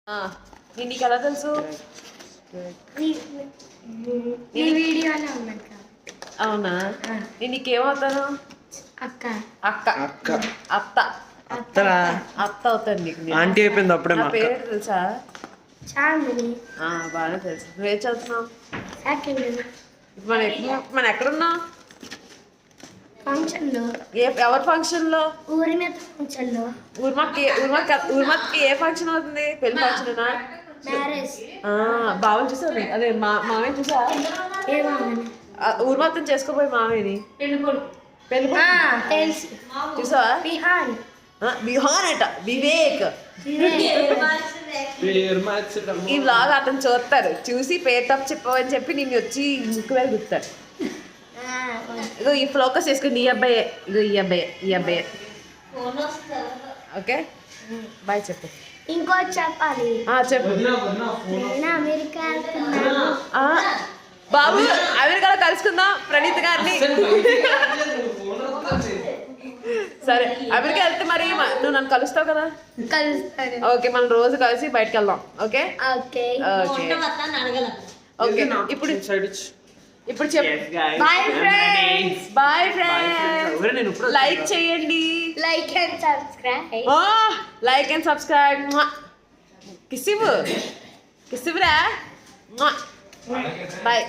నీకు ఎలా తెలుసు? అవునా? నేను నీకేమవుతాను? అక్క అక్క అక్క అత్త అత్తరా అత్త అవుతాను నీకు. ఆంటీ అయిపోయింది అప్పుడే నా మా అక్క. పేరు తెలుసా? చాందిని బాగా తెలుసు. నువ్వేం చదువుతున్నావు? సెకండ్ మనం ఎక్కడున్నావు? ఫంక్షన్ లో ఎవరి ఫంక్షన్ లో? ఊరి మీద ఫంక్షన్ లో ఊర్మకి ఏ ఫంక్షన్ అవుతుంది? పెళ్లి ఫంక్షన్? మ్యారేజ్ బావని చూసా? అదే మామయ్య చూసా? ఊర్మత్తం చేసుకోపోయి మామయ్యని పెళ్లి తెలుసు చూసా? బిహాన్ బిహాన్ అట వివేక్. ఈ వ్లాగ్ అతను చూస్తారు, చూసి పేరు తప్పు చెప్పవని చెప్పి నేను వచ్చి ముక్కు మీద గుర్తాడు. ఇగో ఈ ఫోకస్ చేసుకుని ఈ అబ్బాయి, ఇగో ఈ అబ్బాయి. ఓకే బాయ్ చెప్పు. ఇంకోటి చెప్పాలి. చెప్పు. నేను అమెరికా వెళ్తున్నాను. బాబు అమెరికాలో కలుసుకుందాం ప్రణీత్ గారిని. సరే అమెరికా వెళ్తే మరి నువ్వు నన్ను కలుస్తావు కదా? కలుస్తాను. ఓకే మనం రోజు కలిసి బయటకు వెళ్దాం. Okay okay okay okay. ఇప్పుడు చెప్పు. Bye friends. Bye friends. Like చేయండి. Like and subscribe. Like and subscribe. కిసివ్వురా. బాయ్.